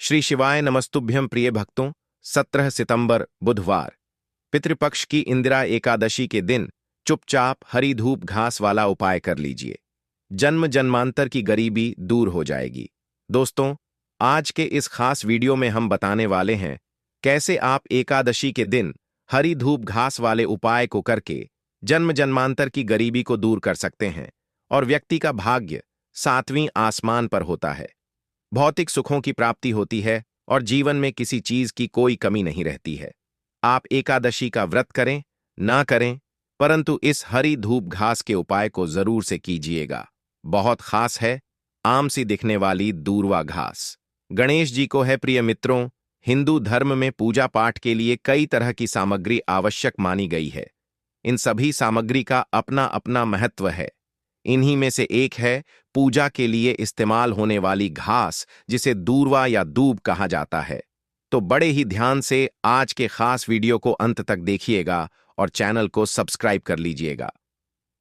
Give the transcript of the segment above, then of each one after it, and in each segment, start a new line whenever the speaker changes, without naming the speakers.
श्री शिवाय नमस्तुभ्यं प्रिय भक्तों। 17 सितंबर बुधवार पितृपक्ष की इंदिरा एकादशी के दिन चुपचाप हरी धूप घास वाला उपाय कर लीजिए। जन्म जन्मांतर की गरीबी दूर हो जाएगी। दोस्तों, आज के इस खास वीडियो में हम बताने वाले हैं कैसे आप एकादशी के दिन हरी धूप घास वाले उपाय को करके जन्म जन्मांतर की गरीबी को दूर कर सकते हैं और व्यक्ति का भाग्य 7वीं आसमान पर होता है। भौतिक सुखों की प्राप्ति होती है और जीवन में किसी चीज की कोई कमी नहीं रहती है। आप एकादशी का व्रत करें ना करें, परंतु इस हरी धूप घास के उपाय को जरूर से कीजिएगा। बहुत खास है आम सी दिखने वाली दूर्वा घास। गणेश जी को है प्रिय मित्रों। हिंदू धर्म में पूजा पाठ के लिए कई तरह की सामग्री आवश्यक मानी गई है। इन सभी सामग्री का अपना अपना महत्व है। इन्हीं में से एक है पूजा के लिए इस्तेमाल होने वाली घास, जिसे दूर्वा या दूब कहा जाता है। तो बड़े ही ध्यान से आज के खास वीडियो को अंत तक देखिएगा और चैनल को सब्सक्राइब कर लीजिएगा।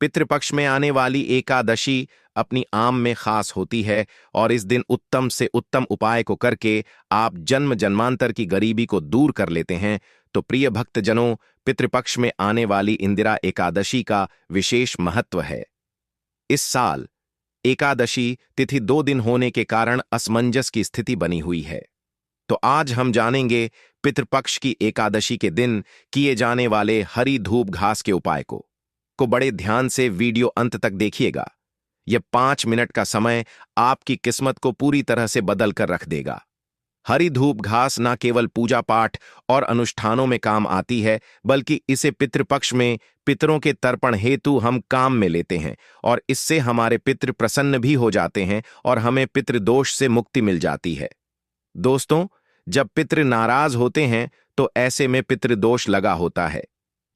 पितृपक्ष में आने वाली एकादशी अपनी आम में खास होती है और इस दिन उत्तम से उत्तम उपाय को करके आप जन्म जन्मांतर की गरीबी को दूर कर लेते हैं। तो प्रिय भक्तजनों, पितृपक्ष में आने वाली इंदिरा एकादशी का विशेष महत्व है। इस साल एकादशी तिथि 2 दिन होने के कारण असमंजस की स्थिति बनी हुई है। तो आज हम जानेंगे पितृपक्ष की एकादशी के दिन किए जाने वाले हरी धूप घास के उपाय को बड़े ध्यान से वीडियो अंत तक देखिएगा। यह 5 मिनट का समय आपकी किस्मत को पूरी तरह से बदल कर रख देगा। हरी धूप घास न केवल पूजा पाठ और अनुष्ठानों में काम आती है, बल्कि इसे पितृपक्ष में पितरों के तर्पण हेतु हम काम में लेते हैं और इससे हमारे पितृ प्रसन्न भी हो जाते हैं और हमें पितृदोष से मुक्ति मिल जाती है। दोस्तों, जब पितृ नाराज होते हैं तो ऐसे में पितृदोष लगा होता है।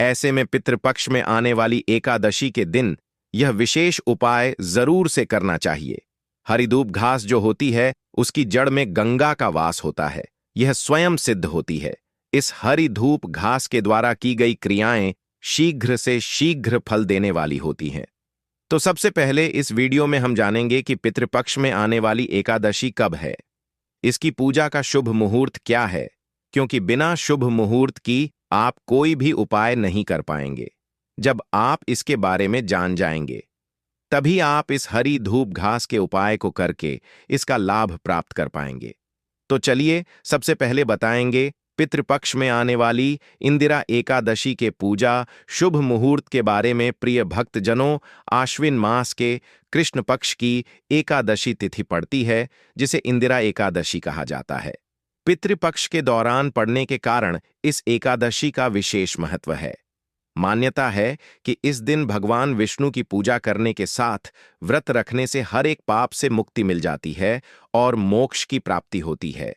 ऐसे में पितृपक्ष में आने वाली एकादशी के दिन यह विशेष उपाय जरूर से करना चाहिए। हरी धूप घास जो होती है उसकी जड़ में गंगा का वास होता है। यह स्वयं सिद्ध होती है। इस हरी धूप घास के द्वारा की गई क्रियाएं शीघ्र से शीघ्र फल देने वाली होती हैं। तो सबसे पहले इस वीडियो में हम जानेंगे कि पितृपक्ष में आने वाली एकादशी कब है, इसकी पूजा का शुभ मुहूर्त क्या है, क्योंकि बिना शुभ मुहूर्त की आप कोई भी उपाय नहीं कर पाएंगे। जब आप इसके बारे में जान जाएंगे तभी आप इस हरी धूप घास के उपाय को करके इसका लाभ प्राप्त कर पाएंगे। तो चलिए सबसे पहले बताएंगे पितृपक्ष में आने वाली इंदिरा एकादशी के पूजा शुभ मुहूर्त के बारे में। प्रिय भक्तजनों, आश्विन मास के कृष्ण पक्ष की एकादशी तिथि पड़ती है, जिसे इंदिरा एकादशी कहा जाता है। पितृपक्ष के दौरान पड़ने के कारण इस एकादशी का विशेष महत्व है। मान्यता है कि इस दिन भगवान विष्णु की पूजा करने के साथ व्रत रखने से हर एक पाप से मुक्ति मिल जाती है और मोक्ष की प्राप्ति होती है।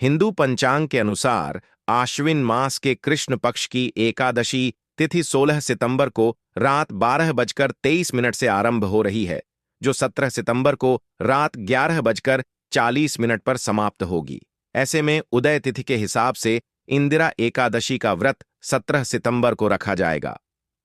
हिंदू पंचांग के अनुसार आश्विन मास के कृष्ण पक्ष की एकादशी तिथि 16 सितंबर को रात 12:23 से आरंभ हो रही है, जो 17 सितंबर को रात 11:40 पर समाप्त होगी। ऐसे में उदय तिथि के हिसाब से इंदिरा एकादशी का व्रत 17 सितंबर को रखा जाएगा,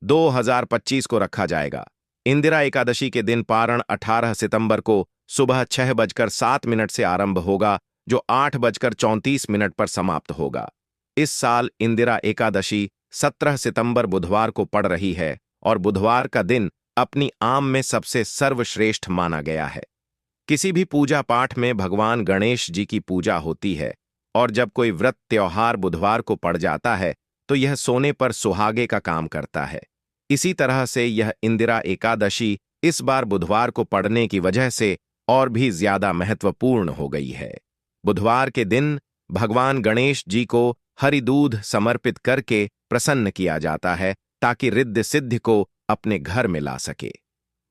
2025 को रखा जाएगा। इंदिरा एकादशी के दिन पारण 18 सितंबर को सुबह 6:07 से आरंभ होगा, जो 8:34 पर समाप्त होगा। इस साल इंदिरा एकादशी 17 सितंबर बुधवार को पड़ रही है और बुधवार का दिन अपनी आम में सबसे सर्वश्रेष्ठ माना गया है। किसी भी पूजा पाठ में भगवान गणेश जी की पूजा होती है और जब कोई व्रत त्योहार बुधवार को पड़ जाता है तो यह सोने पर सुहागे का काम करता है। इसी तरह से यह इंदिरा एकादशी इस बार बुधवार को पड़ने की वजह से और भी ज्यादा महत्वपूर्ण हो गई है। बुधवार के दिन भगवान गणेश जी को हरि दूध समर्पित करके प्रसन्न किया जाता है ताकि रिद्धि सिद्धि को अपने घर में ला सके,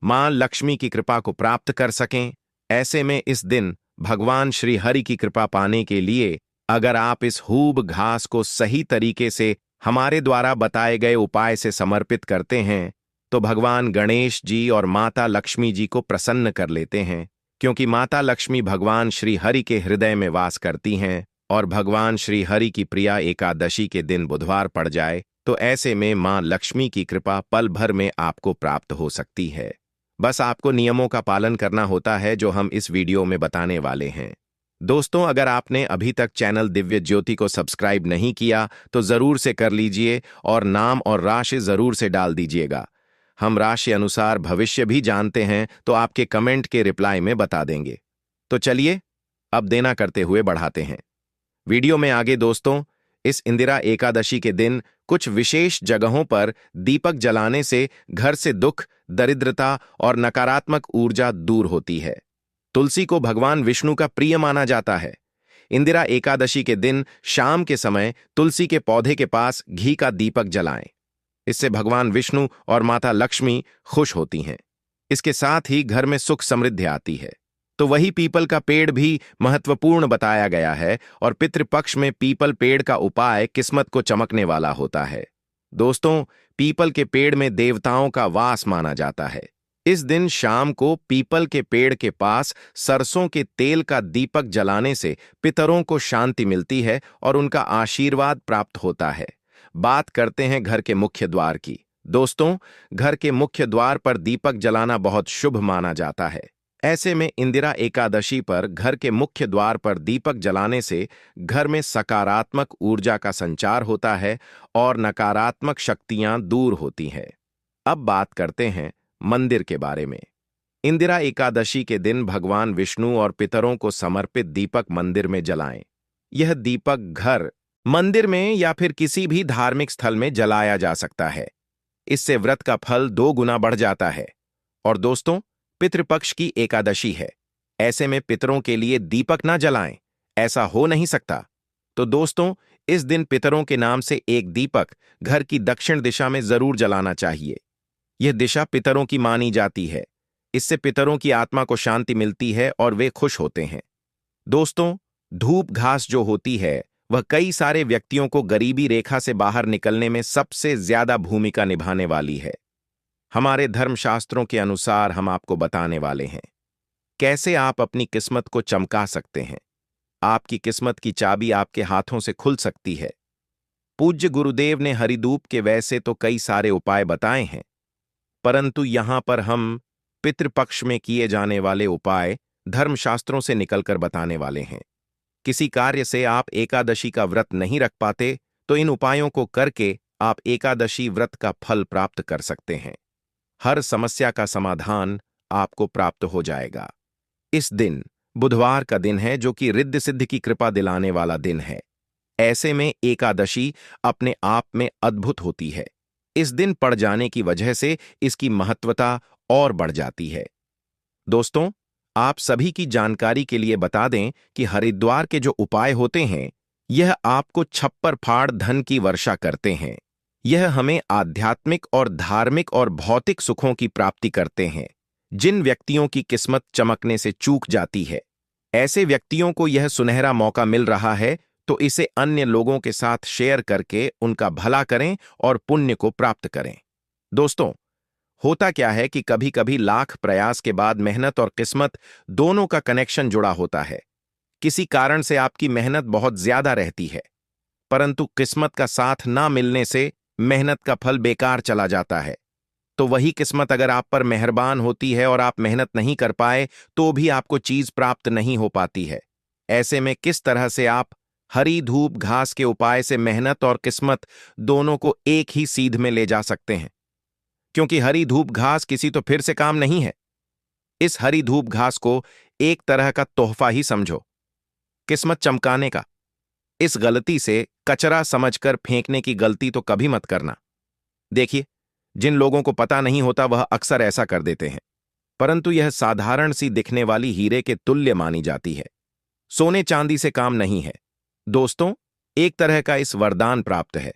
मां लक्ष्मी की कृपा को प्राप्त कर सकें। ऐसे में इस दिन भगवान श्री हरि की कृपा पाने के लिए अगर आप इस हूब घास को सही तरीके से हमारे द्वारा बताए गए उपाय से समर्पित करते हैं तो भगवान गणेश जी और माता लक्ष्मी जी को प्रसन्न कर लेते हैं, क्योंकि माता लक्ष्मी भगवान श्री हरि के हृदय में वास करती हैं और भगवान श्री हरि की प्रिया एकादशी के दिन बुधवार पड़ जाए तो ऐसे में मां लक्ष्मी की कृपा पल भर में आपको प्राप्त हो सकती है। बस आपको नियमों का पालन करना होता है जो हम इस वीडियो में बताने वाले हैं। दोस्तों, अगर आपने अभी तक चैनल दिव्य ज्योति को सब्सक्राइब नहीं किया तो जरूर से कर लीजिए और नाम और राशि जरूर से डाल दीजिएगा। हम राशि अनुसार भविष्य भी जानते हैं तो आपके कमेंट के रिप्लाई में बता देंगे। तो चलिए अब देना करते हुए बढ़ाते हैं वीडियो में आगे। दोस्तों, इस इंदिरा एकादशी के दिन कुछ विशेष जगहों पर दीपक जलाने से घर से दुख, दरिद्रता और नकारात्मक ऊर्जा दूर होती है। तुलसी को भगवान विष्णु का प्रिय माना जाता है। इंदिरा एकादशी के दिन शाम के समय तुलसी के पौधे के पास घी का दीपक जलाएं। इससे भगवान विष्णु और माता लक्ष्मी खुश होती हैं। इसके साथ ही घर में सुख समृद्धि आती है। तो वही पीपल का पेड़ भी महत्वपूर्ण बताया गया है और पितृपक्ष में पीपल पेड़ का उपाय किस्मत को चमकने वाला होता है। दोस्तों, पीपल के पेड़ में देवताओं का वास माना जाता है। इस दिन शाम को पीपल के पेड़ के पास सरसों के तेल का दीपक जलाने से पितरों को शांति मिलती है और उनका आशीर्वाद प्राप्त होता है। बात करते हैं घर के मुख्य द्वार की। दोस्तों, घर के मुख्य द्वार पर दीपक जलाना बहुत शुभ माना जाता है। ऐसे में इंदिरा एकादशी पर घर के मुख्य द्वार पर दीपक जलाने से घर में सकारात्मक ऊर्जा का संचार होता है और नकारात्मक शक्तियां दूर होती हैं। अब बात करते हैं मंदिर के बारे में। इंदिरा एकादशी के दिन भगवान विष्णु और पितरों को समर्पित दीपक मंदिर में जलाएं। यह दीपक घर, मंदिर में या फिर किसी भी धार्मिक स्थल में जलाया जा सकता है। इससे व्रत का फल 2 गुना बढ़ जाता है। और दोस्तों, पितृपक्ष की एकादशी है। ऐसे में पितरों के लिए दीपक ना जलाएं, ऐसा हो नहीं सकता। तो दोस्तों, इस दिन पितरों के नाम से एक दीपक घर की दक्षिण दिशा में जरूर जलाना चाहिए। यह दिशा पितरों की मानी जाती है। इससे पितरों की आत्मा को शांति मिलती है और वे खुश होते हैं। दोस्तों, धूप घास जो होती है वह कई सारे व्यक्तियों को गरीबी रेखा से बाहर निकलने में सबसे ज्यादा भूमिका निभाने वाली है। हमारे धर्मशास्त्रों के अनुसार हम आपको बताने वाले हैं कैसे आप अपनी किस्मत को चमका सकते हैं। आपकी किस्मत की चाबी आपके हाथों से खुल सकती है। पूज्य गुरुदेव ने हरिधूप के वैसे तो कई सारे उपाय बताए हैं, परंतु यहां पर हम पितृपक्ष में किए जाने वाले उपाय धर्मशास्त्रों से निकलकर बताने वाले हैं। किसी कार्य से आप एकादशी का व्रत नहीं रख पाते तो इन उपायों को करके आप एकादशी व्रत का फल प्राप्त कर सकते हैं। हर समस्या का समाधान आपको प्राप्त हो जाएगा। इस दिन बुधवार का दिन है, जो कि रिद्धि सिद्धि की कृपा दिलाने वाला दिन है। ऐसे में एकादशी अपने आप में अद्भुत होती है। इस दिन पड़ जाने की वजह से इसकी महत्वता और बढ़ जाती है। दोस्तों, आप सभी की जानकारी के लिए बता दें कि हरिद्वार के जो उपाय होते हैं, यह आपको छप्पर फाड़ धन की वर्षा करते हैं। यह हमें आध्यात्मिक और धार्मिक और भौतिक सुखों की प्राप्ति करते हैं। जिन व्यक्तियों की किस्मत चमकने से चूक जाती है, ऐसे व्यक्तियों को यह सुनहरा मौका मिल रहा है, तो इसे अन्य लोगों के साथ शेयर करके उनका भला करें और पुण्य को प्राप्त करें। दोस्तों, होता क्या है कि कभी कभी लाख प्रयास के बाद मेहनत और किस्मत दोनों का कनेक्शन जुड़ा होता है। किसी कारण से आपकी मेहनत बहुत ज्यादा रहती है, परंतु किस्मत का साथ ना मिलने से मेहनत का फल बेकार चला जाता है। तो वही किस्मत अगर आप पर मेहरबान होती है और आप मेहनत नहीं कर पाए तो भी आपको चीज प्राप्त नहीं हो पाती है। ऐसे में किस तरह से आप हरी धूप घास के उपाय से मेहनत और किस्मत दोनों को एक ही सीध में ले जा सकते हैं? क्योंकि हरी धूप घास किसी तो फिर से काम नहीं है। इस हरी धूप घास को एक तरह का तोहफा ही समझो, किस्मत चमकाने का। इस गलती से कचरा समझकर फेंकने की गलती तो कभी मत करना। देखिए, जिन लोगों को पता नहीं होता वह अक्सर ऐसा कर देते हैं, परंतु यह साधारण सी दिखने वाली हीरे के तुल्य मानी जाती है। सोने चांदी से काम नहीं है। दोस्तों, एक तरह का इस वरदान प्राप्त है।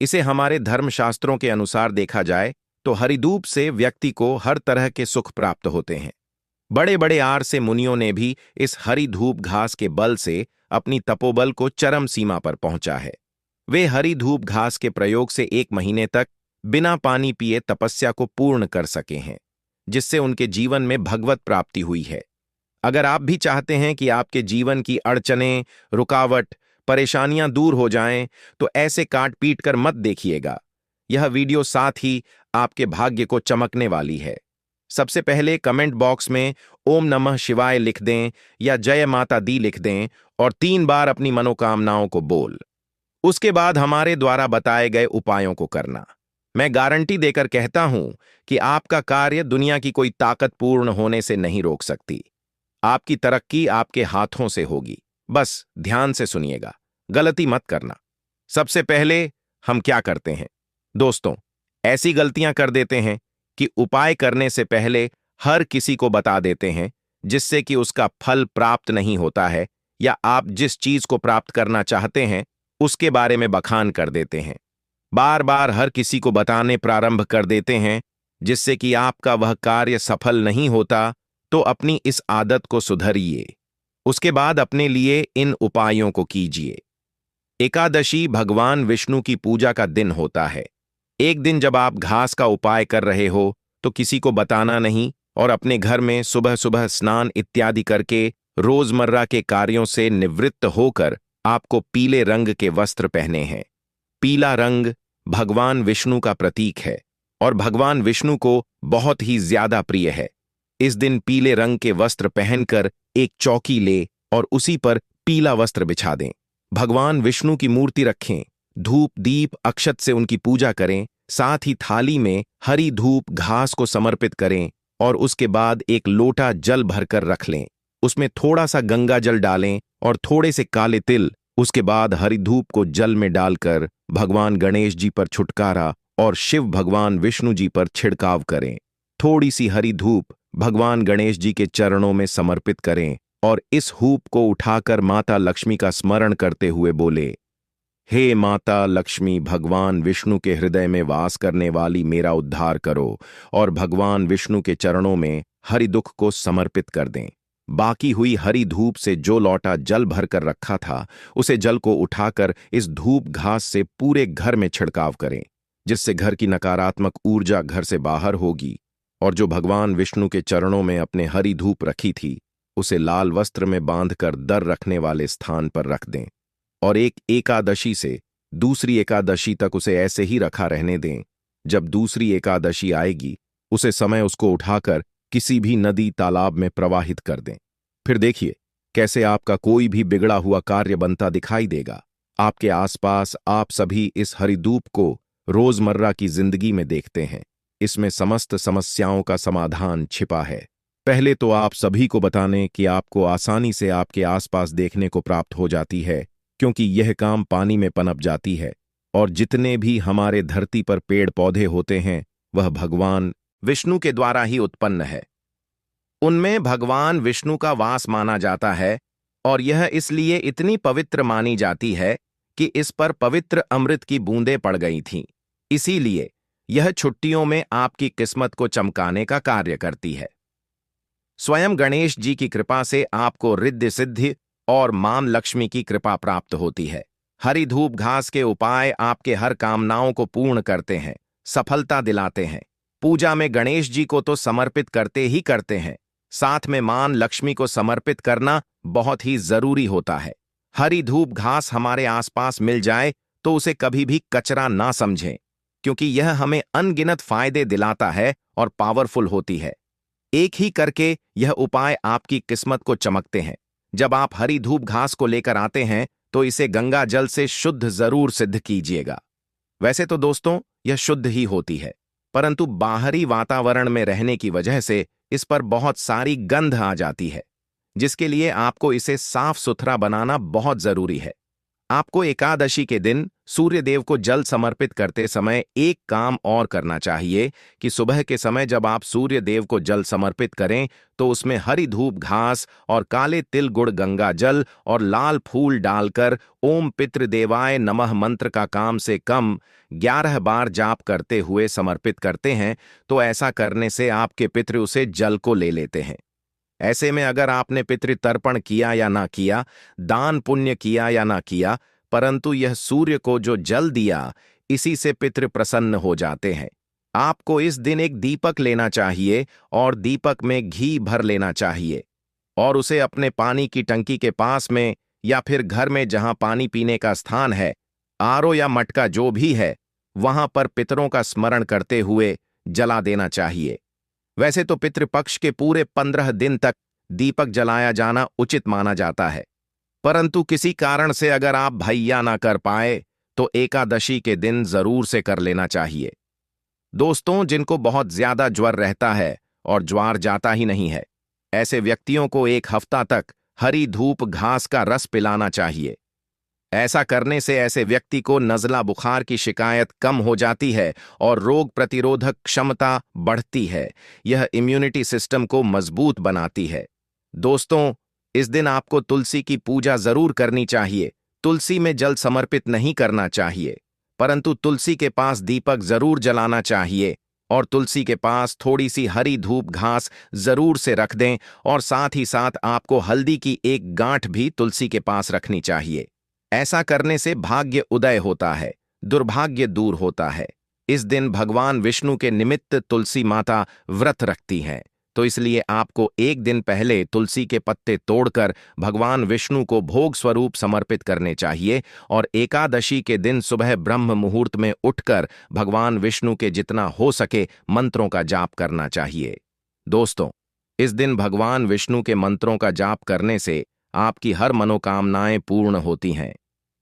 इसे हमारे धर्मशास्त्रों के अनुसार देखा जाए तो हरिधूप से व्यक्ति को हर तरह के सुख प्राप्त होते हैं। बड़े बड़े आर से मुनियों ने भी इस हरी धूप घास के बल से अपनी तपोबल को चरम सीमा पर पहुंचा है। वे हरी धूप घास के प्रयोग से 1 महीने तक बिना पानी पिए तपस्या को पूर्ण कर सके हैं, जिससे उनके जीवन में भगवत प्राप्ति हुई है। अगर आप भी चाहते हैं कि आपके जीवन की अड़चनें, रुकावट, परेशानियां दूर हो जाएं, तो ऐसे काट पीट कर मत देखिएगा। यह वीडियो साथ ही आपके भाग्य को चमकने वाली है। सबसे पहले कमेंट बॉक्स में ओम नमः शिवाय लिख दें या जय माता दी लिख दें और 3 बार अपनी मनोकामनाओं को बोल। उसके बाद हमारे द्वारा बताए गए उपायों को करना। मैं गारंटी देकर कहता हूं कि आपका कार्य दुनिया की कोई ताकत पूर्ण होने से नहीं रोक सकती। आपकी तरक्की आपके हाथों से होगी। बस ध्यान से सुनिएगा, गलती मत करना। सबसे पहले हम क्या करते हैं दोस्तों, ऐसी गलतियां कर देते हैं कि उपाय करने से पहले हर किसी को बता देते हैं, जिससे कि उसका फल प्राप्त नहीं होता है, या आप जिस चीज को प्राप्त करना चाहते हैं उसके बारे में बखान कर देते हैं। बार बार हर किसी को बताने प्रारंभ कर देते हैं, जिससे कि आपका वह कार्य सफल नहीं होता। तो अपनी इस आदत को सुधरिए। उसके बाद अपने लिए इन उपायों को कीजिए। एकादशी भगवान विष्णु की पूजा का दिन होता है। एक दिन जब आप घास का उपाय कर रहे हो तो किसी को बताना नहीं और अपने घर में सुबह सुबह स्नान इत्यादि करके रोजमर्रा के कार्यों से निवृत्त होकर आपको पीले रंग के वस्त्र पहने हैं। पीला रंग भगवान विष्णु का प्रतीक है और भगवान विष्णु को बहुत ही ज्यादा प्रिय है। इस दिन पीले रंग के वस्त्र पहनकर एक चौकी ले और उसी पर पीला वस्त्र बिछा दें। भगवान विष्णु की मूर्ति रखें, धूप दीप अक्षत से उनकी पूजा करें, साथ ही थाली में हरी धूप घास को समर्पित करें और उसके बाद एक लोटा जल भरकर रख लें। उसमें थोड़ा सा गंगा जल डालें और थोड़े से काले तिल। उसके बाद हरी धूप को जल में डालकर भगवान गणेश जी पर छुटकारा और शिव भगवान विष्णु जी पर छिड़काव करें। थोड़ी सी हरी धूप भगवान गणेश जी के चरणों में समर्पित करें और इस हूप को उठाकर माता लक्ष्मी का स्मरण करते हुए बोले, हे माता लक्ष्मी, भगवान विष्णु के हृदय में वास करने वाली मेरा उद्धार करो, और भगवान विष्णु के चरणों में हरि दुख को समर्पित कर दें। बाकी हुई हरी धूप से जो लौटा जल भरकर रखा था, उसे जल को उठाकर इस धूप घास से पूरे घर में छिड़काव करें, जिससे घर की नकारात्मक ऊर्जा घर से बाहर होगी। और जो भगवान विष्णु के चरणों में अपने हरी धूप रखी थी, उसे लाल वस्त्र में बांधकर दर रखने वाले स्थान पर रख दें और एक एकादशी से दूसरी एकादशी तक उसे ऐसे ही रखा रहने दें। जब दूसरी एकादशी आएगी, उसे समय उसको उठाकर किसी भी नदी तालाब में प्रवाहित कर दें। फिर देखिए कैसे आपका कोई भी बिगड़ा हुआ कार्य बनता दिखाई देगा। आपके आसपास आप सभी इस हरिधूप को रोजमर्रा की जिंदगी में देखते हैं। इसमें समस्त समस्याओं का समाधान छिपा है। पहले तो आप सभी को बताने कि आपको आसानी से आपके आसपास देखने को प्राप्त हो जाती है, क्योंकि यह काम पानी में पनप जाती है और जितने भी हमारे धरती पर पेड़ पौधे होते हैं वह भगवान विष्णु के द्वारा ही उत्पन्न है। उनमें भगवान विष्णु का वास माना जाता है और यह इसलिए इतनी पवित्र मानी जाती है कि इस पर पवित्र अमृत की बूंदें पड़ गई थीं। इसीलिए यह छुट्टियों में आपकी किस्मत को चमकाने का कार्य करती है। स्वयं गणेश जी की कृपा से आपको रिद्धि सिद्धि और मां लक्ष्मी की कृपा प्राप्त होती है। हरी धूप घास के उपाय आपके हर कामनाओं को पूर्ण करते हैं, सफलता दिलाते हैं। पूजा में गणेश जी को तो समर्पित करते ही करते हैं, साथ में मां लक्ष्मी को समर्पित करना बहुत ही जरूरी होता है। हरी धूप घास हमारे आसपास मिल जाए तो उसे कभी भी कचरा ना समझें, क्योंकि यह हमें अनगिनत फायदे दिलाता है और पावरफुल होती है। एक ही करके यह उपाय आपकी किस्मत को चमकते हैं। जब आप हरी धूप घास को लेकर आते हैं तो इसे गंगा जल से शुद्ध जरूर सिद्ध कीजिएगा। वैसे तो दोस्तों यह शुद्ध ही होती है, परंतु बाहरी वातावरण में रहने की वजह से इस पर बहुत सारी गंध आ जाती है, जिसके लिए आपको इसे साफ सुथरा बनाना बहुत जरूरी है। आपको एकादशी के दिन सूर्य देव को जल समर्पित करते समय एक काम और करना चाहिए कि सुबह के समय जब आप सूर्य देव को जल समर्पित करें तो उसमें हरी धूप घास और काले तिल गुड़ गंगा जल और लाल फूल डालकर ओम पितृदेवाय नमः मंत्र का काम से कम 11 बार जाप करते हुए समर्पित करते हैं, तो ऐसा करने से आपके पितृ उसे जल को ले लेते हैं। ऐसे में अगर आपने पितृतर्पण किया या ना किया, दान पुण्य किया या ना किया, परंतु यह सूर्य को जो जल दिया, इसी से पितृ प्रसन्न हो जाते हैं। आपको इस दिन एक दीपक लेना चाहिए और दीपक में घी भर लेना चाहिए और उसे अपने पानी की टंकी के पास में या फिर घर में जहां पानी पीने का स्थान है, आरओ या मटका जो भी है, वहां पर पितरों का स्मरण करते हुए जला देना चाहिए। वैसे तो पितृपक्ष के पूरे 15 दिन तक दीपक जलाया जाना उचित माना जाता है, परंतु किसी कारण से अगर आप भैया ना कर पाए तो एकादशी के दिन जरूर से कर लेना चाहिए। दोस्तों, जिनको बहुत ज्यादा ज्वर रहता है और ज्वार जाता ही नहीं है, ऐसे व्यक्तियों को एक हफ्ता तक हरी धूप घास का रस पिलाना चाहिए। ऐसा करने से ऐसे व्यक्ति को नज़ला बुखार की शिकायत कम हो जाती है और रोग प्रतिरोधक क्षमता बढ़ती है। यह इम्यूनिटी सिस्टम को मजबूत बनाती है। दोस्तों, इस दिन आपको तुलसी की पूजा जरूर करनी चाहिए। तुलसी में जल समर्पित नहीं करना चाहिए, परंतु तुलसी के पास दीपक जरूर जलाना चाहिए और तुलसी के पास थोड़ी सी हरी धूप घास जरूर से रख दें और साथ ही साथ आपको हल्दी की एक गांठ भी तुलसी के पास रखनी चाहिए। ऐसा करने से भाग्य उदय होता है, दुर्भाग्य दूर होता है। इस दिन भगवान विष्णु के निमित्त तुलसी माता व्रत रखती हैं, तो इसलिए आपको एक दिन पहले तुलसी के पत्ते तोड़कर भगवान विष्णु को भोग स्वरूप समर्पित करने चाहिए और एकादशी के दिन सुबह ब्रह्म मुहूर्त में उठकर भगवान विष्णु के जितना हो सके मंत्रों का जाप करना चाहिए। दोस्तों, इस दिन भगवान विष्णु के मंत्रों का जाप करने से आपकी हर मनोकामनाएं पूर्ण होती हैं।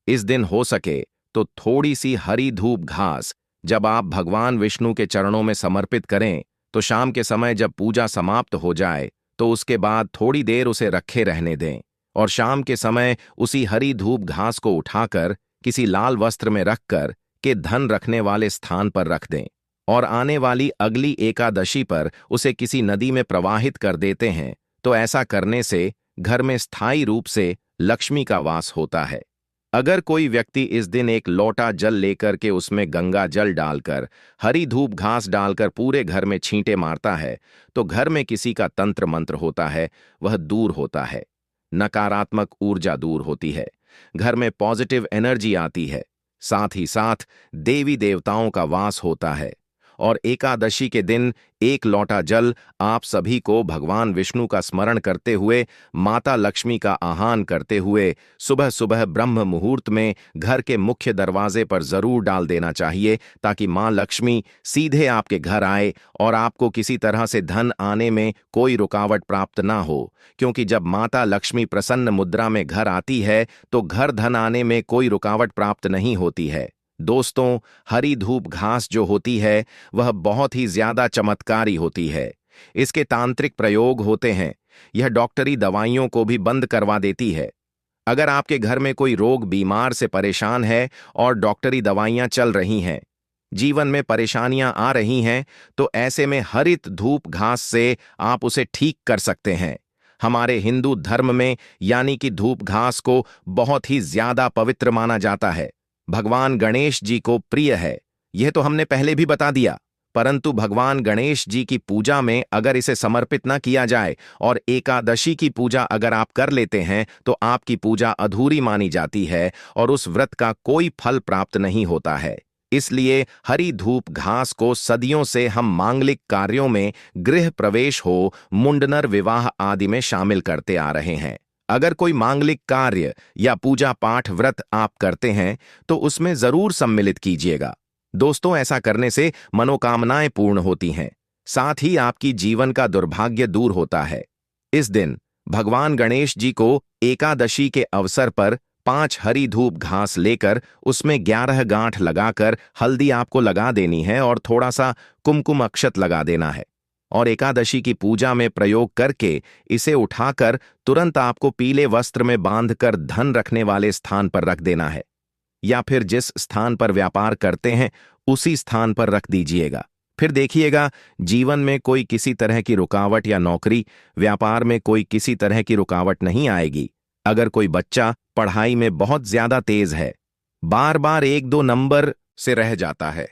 इस दिन हो सके तो थोड़ी सी हरी धूप घास जब आप भगवान विष्णु के चरणों में समर्पित करें, तो शाम के समय जब पूजा समाप्त हो जाए तो उसके बाद थोड़ी देर उसे रखे रहने दें और शाम के समय उसी हरी धूप घास को उठाकर किसी लाल वस्त्र में रखकर के धन रखने वाले स्थान पर रख दें और आने वाली अगली एकादशी पर उसे किसी नदी में प्रवाहित कर देते हैं। तो ऐसा करने से घर में स्थायी रूप से लक्ष्मी का वास होता है। अगर कोई व्यक्ति इस दिन एक लोटा जल लेकर के उसमें गंगा जल डालकर हरी धूप घास डालकर पूरे घर में छींटे मारता है, तो घर में किसी का तंत्र मंत्र होता है वह दूर होता है, नकारात्मक ऊर्जा दूर होती है, घर में पॉजिटिव एनर्जी आती है, साथ ही साथ देवी देवताओं का वास होता है। और एकादशी के दिन एक लोटा जल आप सभी को भगवान विष्णु का स्मरण करते हुए, माता लक्ष्मी का आह्वान करते हुए सुबह सुबह ब्रह्म मुहूर्त में घर के मुख्य दरवाजे पर जरूर डाल देना चाहिए, ताकि मां लक्ष्मी सीधे आपके घर आए और आपको किसी तरह से धन आने में कोई रुकावट प्राप्त ना हो। क्योंकि जब माता लक्ष्मी प्रसन्न मुद्रा में घर आती है तो घर धन आने में कोई रुकावट प्राप्त नहीं होती है। दोस्तों, हरी धूप घास जो होती है वह बहुत ही ज्यादा चमत्कारी होती है। इसके तांत्रिक प्रयोग होते हैं। यह डॉक्टरी दवाइयों को भी बंद करवा देती है। अगर आपके घर में कोई रोग बीमार से परेशान है और डॉक्टरी दवाइयां चल रही हैं, जीवन में परेशानियां आ रही हैं, तो ऐसे में हरित धूप घास से आप उसे ठीक कर सकते हैं। हमारे हिंदू धर्म में यानी कि धूप घास को बहुत ही ज्यादा पवित्र माना जाता है। भगवान गणेश जी को प्रिय है, यह तो हमने पहले भी बता दिया, परंतु भगवान गणेश जी की पूजा में अगर इसे समर्पित न किया जाए और एकादशी की पूजा अगर आप कर लेते हैं तो आपकी पूजा अधूरी मानी जाती है और उस व्रत का कोई फल प्राप्त नहीं होता है। इसलिए हरी धूप घास को सदियों से हम मांगलिक कार्यों में, गृह प्रवेश हो, मुंडनर विवाह आदि में शामिल करते आ रहे हैं। अगर कोई मांगलिक कार्य या पूजा पाठ व्रत आप करते हैं तो उसमें जरूर सम्मिलित कीजिएगा। दोस्तों, ऐसा करने से मनोकामनाएं पूर्ण होती हैं, साथ ही आपकी जीवन का दुर्भाग्य दूर होता है। इस दिन भगवान गणेश जी को एकादशी के अवसर पर 5 हरी धूप घास लेकर उसमें 11 गांठ लगाकर हल्दी आपको लगा देनी है और थोड़ा सा कुमकुम अक्षत लगा देना है और एकादशी की पूजा में प्रयोग करके इसे उठाकर तुरंत आपको पीले वस्त्र में बांधकर धन रखने वाले स्थान पर रख देना है, या फिर जिस स्थान पर व्यापार करते हैं उसी स्थान पर रख दीजिएगा। फिर देखिएगा जीवन में कोई किसी तरह की रुकावट या नौकरी व्यापार में कोई किसी तरह की रुकावट नहीं आएगी। अगर कोई बच्चा पढ़ाई में बहुत ज्यादा तेज है, बार बार 1-2 नंबर से रह जाता है,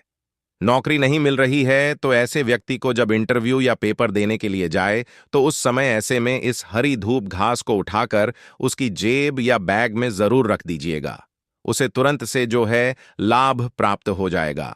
नौकरी नहीं मिल रही है, तो ऐसे व्यक्ति को जब इंटरव्यू या पेपर देने के लिए जाए तो उस समय ऐसे में इस हरी धूप घास को उठाकर उसकी जेब या बैग में जरूर रख दीजिएगा। उसे तुरंत से जो है लाभ प्राप्त हो जाएगा।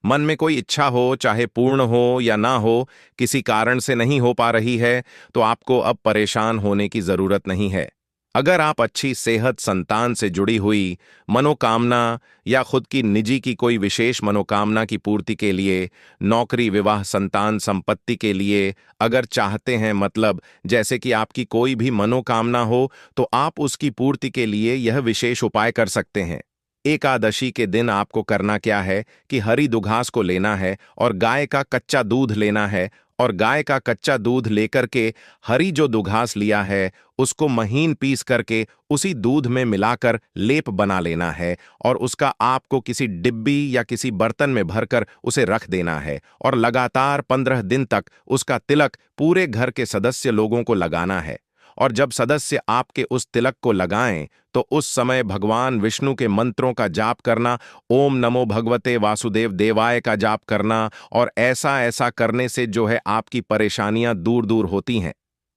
मन में कोई इच्छा हो, चाहे पूर्ण हो या ना हो, किसी कारण से नहीं हो पा रही है तो आपको अब परेशान होने की जरूरत नहीं है। अगर आप अच्छी सेहत, संतान से जुड़ी हुई मनोकामना या खुद की निजी की कोई विशेष मनोकामना की पूर्ति के लिए, नौकरी, विवाह, संतान, संपत्ति के लिए अगर चाहते हैं, मतलब जैसे कि आपकी कोई भी मनोकामना हो, तो आप उसकी पूर्ति के लिए यह विशेष उपाय कर सकते हैं। एकादशी के दिन आपको करना क्या है कि हरी दुघास को लेना है और गाय का कच्चा दूध लेना है, और गाय का कच्चा दूध लेकर के हरी जो दुघास लिया है उसको महीन पीस करके उसी दूध में मिलाकर लेप बना लेना है, और उसका आपको किसी डिब्बी या किसी बर्तन में भरकर उसे रख देना है, और लगातार 15 दिन तक उसका तिलक पूरे घर के सदस्य लोगों को लगाना है। और जब सदस्य आपके उस तिलक को लगाएं तो उस समय भगवान विष्णु के मंत्रों का जाप करना, ओम नमो भगवते वासुदेव देवाय का जाप करना, और ऐसा ऐसा करने से जो है आपकी परेशानियां दूर दूर होती हैं।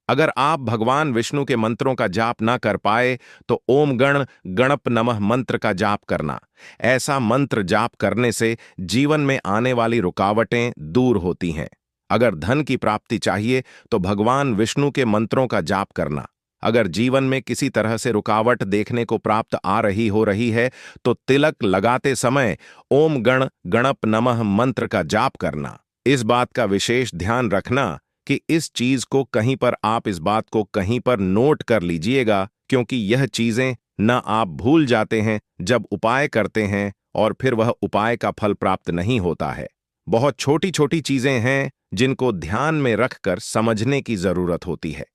अगर आप भगवान विष्णु के मंत्रों का जाप ना कर पाए तो ओम गण गणप नमः मंत्र का जाप करना। ऐसा मंत्र जाप करने से जीवन में आने वाली रुकावटें दूर होती हैं। अगर धन की प्राप्ति चाहिए तो भगवान विष्णु के मंत्रों का जाप करना। अगर जीवन में किसी तरह से रुकावट देखने को प्राप्त आ रही हो रही है तो तिलक लगाते समय ओम गण गणप नमः मंत्र का जाप करना। इस बात का विशेष ध्यान रखना कि इस चीज को कहीं पर आप इस बात को कहीं पर नोट कर लीजिएगा, क्योंकि यह चीजें न आप भूल जाते हैं जब उपाय करते हैं और फिर वह उपाय का फल प्राप्त नहीं होता है। बहुत छोटी छोटी चीजें हैं जिनको ध्यान में रखकर समझने की जरूरत होती है।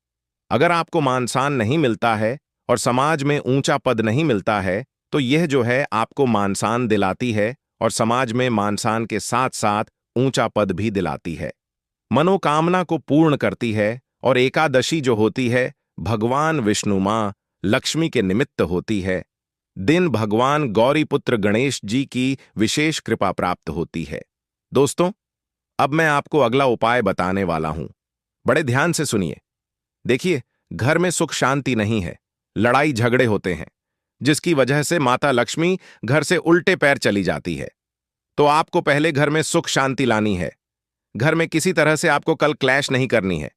अगर आपको मान-सम्मान नहीं मिलता है और समाज में ऊंचा पद नहीं मिलता है, तो यह जो है आपको मान-सम्मान दिलाती है और समाज में मान-सम्मान के साथ-साथ ऊंचा पद भी दिलाती है। मनोकामना को पूर्ण करती है, और एकादशी जो होती है भगवान विष्णु मां लक्ष्मी के निमित्त होती है। दिन भगवान गौरीपुत्र गणेश जी की विशेष कृपा प्राप्त होती है। दोस्तों, अब मैं आपको अगला उपाय बताने वाला हूं। बड़े ध्यान से सुनिए। देखिए, घर में सुख शांति नहीं है, लड़ाई झगड़े होते हैं, जिसकी वजह से माता लक्ष्मी घर से उल्टे पैर चली जाती है। तो आपको पहले घर में सुख शांति लानी है। घर में किसी तरह से आपको कल क्लैश नहीं करनी है।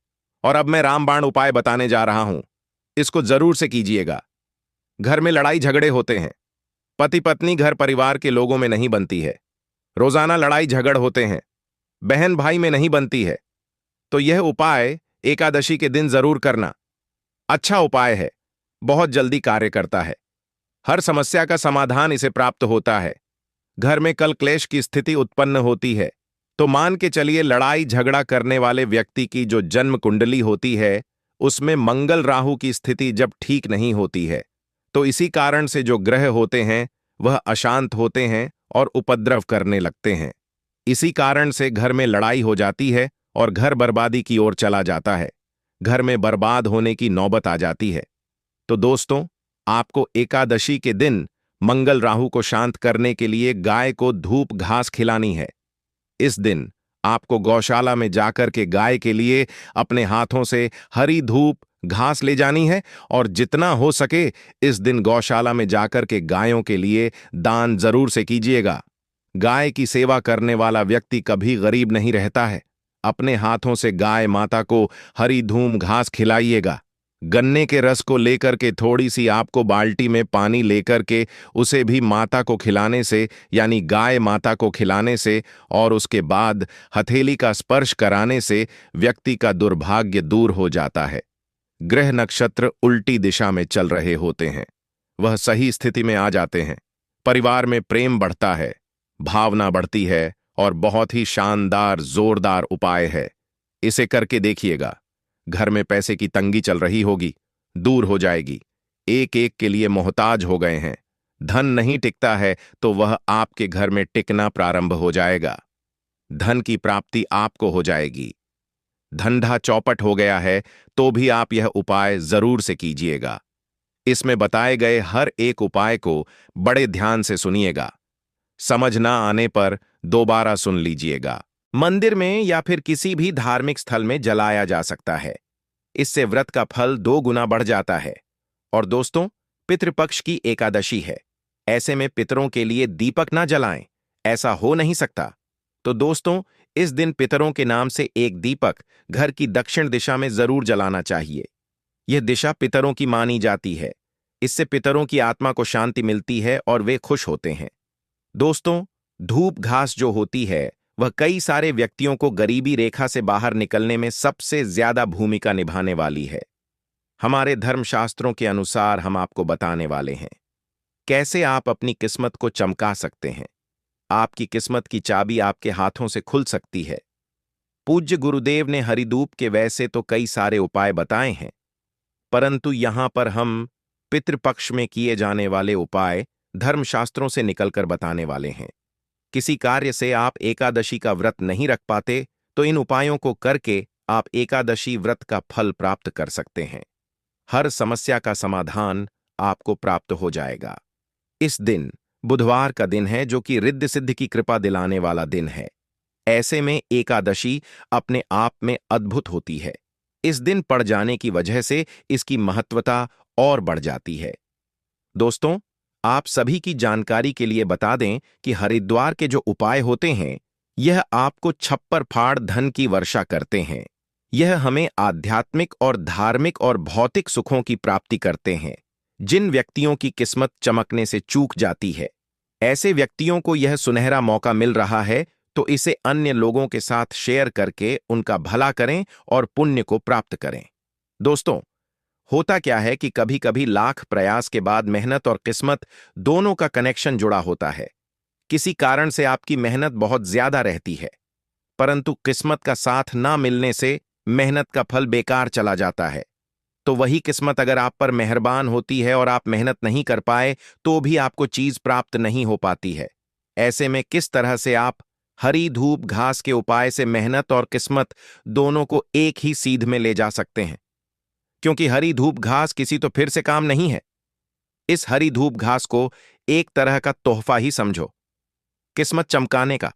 और अब मैं रामबाण उपाय बताने जा रहा हूं, इसको जरूर से कीजिएगा। घर में लड़ाई झगड़े होते हैं, पति पत्नी घर परिवार के लोगों में नहीं बनती है, रोजाना लड़ाई झगड़ होते हैं, बहन भाई में नहीं बनती है, तो यह उपाय एकादशी के दिन जरूर करना। अच्छा उपाय है, बहुत जल्दी कार्य करता है, हर समस्या का समाधान इसे प्राप्त होता है। घर में कल क्लेश की स्थिति उत्पन्न होती है तो मान के चलिए लड़ाई झगड़ा करने वाले व्यक्ति की जो जन्म कुंडली होती है उसमें मंगल राहु की स्थिति जब ठीक नहीं होती है, तो इसी कारण से जो ग्रह होते हैं वह अशांत होते हैं और उपद्रव करने लगते हैं। इसी कारण से घर में लड़ाई हो जाती है और घर बर्बादी की ओर चला जाता है, घर में बर्बाद होने की नौबत आ जाती है। तो दोस्तों, आपको एकादशी के दिन मंगल राहु को शांत करने के लिए गाय को धूप घास खिलानी है। इस दिन आपको गौशाला में जाकर के गाय के लिए अपने हाथों से हरी धूप घास ले जानी है, और जितना हो सके इस दिन गौशाला में जाकर के गायों के लिए दान जरूर से कीजिएगा। गाय की सेवा करने वाला व्यक्ति कभी गरीब नहीं रहता है। अपने हाथों से गाय माता को हरी धूम घास खिलाइएगा। गन्ने के रस को लेकर के थोड़ी सी आपको बाल्टी में पानी लेकर के उसे भी माता को खिलाने से, यानी गाय माता को खिलाने से, और उसके बाद हथेली का स्पर्श कराने से व्यक्ति का दुर्भाग्य दूर हो जाता है। ग्रह नक्षत्र उल्टी दिशा में चल रहे होते हैं, वह सही स्थिति में आ जाते हैं, परिवार में प्रेम बढ़ता है, भावना बढ़ती है, और बहुत ही शानदार जोरदार उपाय है। इसे करके देखिएगा। घर में पैसे की तंगी चल रही होगी, दूर हो जाएगी। एक एक के लिए मोहताज हो गए हैं, धन नहीं टिकता है तो वह आपके घर में टिकना प्रारंभ हो जाएगा। धन की प्राप्ति आपको हो जाएगी। धंधा चौपट हो गया है तो भी आप यह उपाय जरूर से कीजिएगा। इसमें बताए गए हर एक उपाय को बड़े ध्यान से सुनिएगा। समझ ना आने पर दोबारा सुन लीजिएगा। मंदिर में या फिर किसी भी धार्मिक स्थल में जलाया जा सकता है। इससे व्रत का फल 2 गुना बढ़ जाता है। और दोस्तों, पितृपक्ष की एकादशी है, ऐसे में पितरों के लिए दीपक ना जलाएं, ऐसा हो नहीं सकता। तो दोस्तों, इस दिन पितरों के नाम से एक दीपक घर की दक्षिण दिशा में जरूर जलाना चाहिए। यह दिशा पितरों की मानी जाती है। इससे पितरों की आत्मा को शांति मिलती है और वे खुश होते हैं। दोस्तों, धूप घास जो होती है वह कई सारे व्यक्तियों को गरीबी रेखा से बाहर निकलने में सबसे ज्यादा भूमिका निभाने वाली है। हमारे धर्मशास्त्रों के अनुसार हम आपको बताने वाले हैं कैसे आप अपनी किस्मत को चमका सकते हैं। आपकी किस्मत की चाबी आपके हाथों से खुल सकती है। पूज्य गुरुदेव ने हरिधूप के वैसे तो कई सारे उपाय बताए हैं, परंतु यहां पर हम पितृपक्ष में किए जाने वाले उपाय धर्मशास्त्रों से निकलकर बताने वाले हैं। किसी कार्य से आप एकादशी का व्रत नहीं रख पाते तो इन उपायों को करके आप एकादशी व्रत का फल प्राप्त कर सकते हैं। हर समस्या का समाधान आपको प्राप्त हो जाएगा। इस दिन बुधवार का दिन है, जो कि रिद्धि सिद्धि की कृपा दिलाने वाला दिन है। ऐसे में एकादशी अपने आप में अद्भुत होती है। इस दिन पड़ जाने की वजह से इसकी महत्वता और बढ़ जाती है। दोस्तों, आप सभी की जानकारी के लिए बता दें कि हरिद्वार के जो उपाय होते हैं, यह आपको छप्पर फाड़ धन की वर्षा करते हैं। यह हमें आध्यात्मिक और धार्मिक और भौतिक सुखों की प्राप्ति करते हैं। जिन व्यक्तियों की किस्मत चमकने से चूक जाती है, ऐसे व्यक्तियों को यह सुनहरा मौका मिल रहा है, तो इसे अन्य लोगों के साथ शेयर करके उनका भला करें और पुण्य को प्राप्त करें। दोस्तों, होता क्या है कि कभी-कभी लाख प्रयास के बाद मेहनत और किस्मत दोनों का कनेक्शन जुड़ा होता है। किसी कारण से आपकी मेहनत बहुत ज्यादा रहती है, परंतु किस्मत का साथ ना मिलने से मेहनत का फल बेकार चला जाता है। तो वही किस्मत अगर आप पर मेहरबान होती है और आप मेहनत नहीं कर पाए तो भी आपको चीज प्राप्त नहीं हो पाती है। ऐसे में किस तरह से आप हरी धूप घास के उपाय से मेहनत और किस्मत दोनों को एक ही सीध में ले जा सकते हैं? क्योंकि हरी धूप घास किसी तो फिर से काम नहीं है। इस हरी धूप घास को एक तरह का तोहफा ही समझो, किस्मत चमकाने का।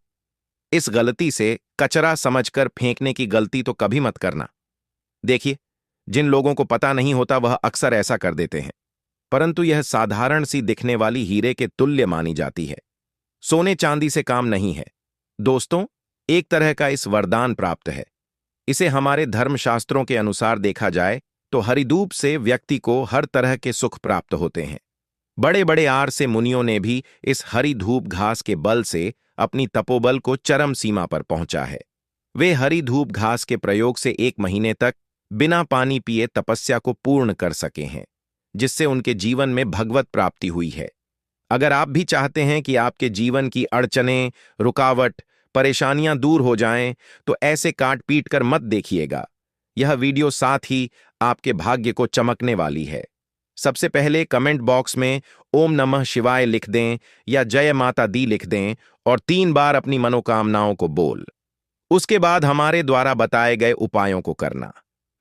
इस गलती से कचरा समझकर फेंकने की गलती तो कभी मत करना। देखिए, जिन लोगों को पता नहीं होता वह अक्सर ऐसा कर देते हैं, परंतु यह साधारण सी दिखने वाली हीरे के तुल्य मानी जाती है। सोने चांदी से काम नहीं है। दोस्तों, एक तरह का इस वरदान प्राप्त है। इसे हमारे धर्मशास्त्रों के अनुसार देखा जाए तो हरिधूप से व्यक्ति को हर तरह के सुख प्राप्त होते हैं। बड़े बड़े आर से मुनियों ने भी इस हरी धूप घास के बल से अपनी तपोबल को चरम सीमा पर पहुंचा है। वे हरी धूप घास के प्रयोग से 1 महीने तक बिना पानी पिए तपस्या को पूर्ण कर सके हैं, जिससे उनके जीवन में भगवत प्राप्ति हुई है। अगर आप भी चाहते हैं कि आपके जीवन की अड़चनें, रुकावट, परेशानियां दूर हो जाएं, तो ऐसे काट पीट कर मत देखिएगा। यह वीडियो साथ ही आपके भाग्य को चमकने वाली है। सबसे पहले कमेंट बॉक्स में ओम नमः शिवाय लिख दें या जय माता दी लिख दें और 3 बार अपनी मनोकामनाओं को बोल। उसके बाद हमारे द्वारा बताए गए उपायों को करना।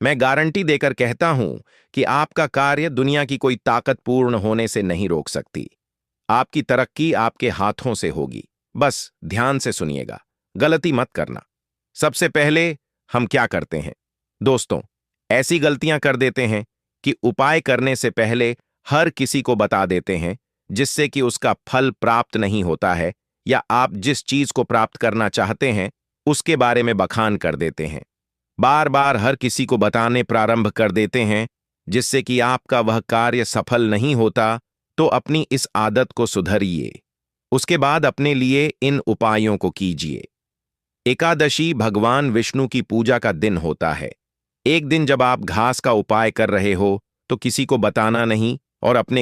मैं गारंटी देकर कहता हूं कि आपका कार्य दुनिया की कोई ताकत पूर्ण होने से नहीं रोक सकती। आपकी तरक्की आपके हाथों से होगी। बस ध्यान से सुनिएगा, गलती मत करना। सबसे पहले हम क्या करते हैं? दोस्तों, ऐसी गलतियां कर देते हैं कि उपाय करने से पहले हर किसी को बता देते हैं, जिससे कि उसका फल प्राप्त नहीं होता है, या आप जिस चीज को प्राप्त करना चाहते हैं उसके बारे में बखान कर देते हैं। बार बार हर किसी को बताने प्रारंभ कर देते हैं, जिससे कि आपका वह कार्य सफल नहीं होता। तो अपनी इस आदत को सुधरिए। उसके बाद अपने लिए इन उपायों को कीजिए। एकादशी भगवान विष्णु की पूजा का दिन होता है। एक दिन जब आप घास का उपाय कर रहे हो तो किसी को बताना नहीं और अपने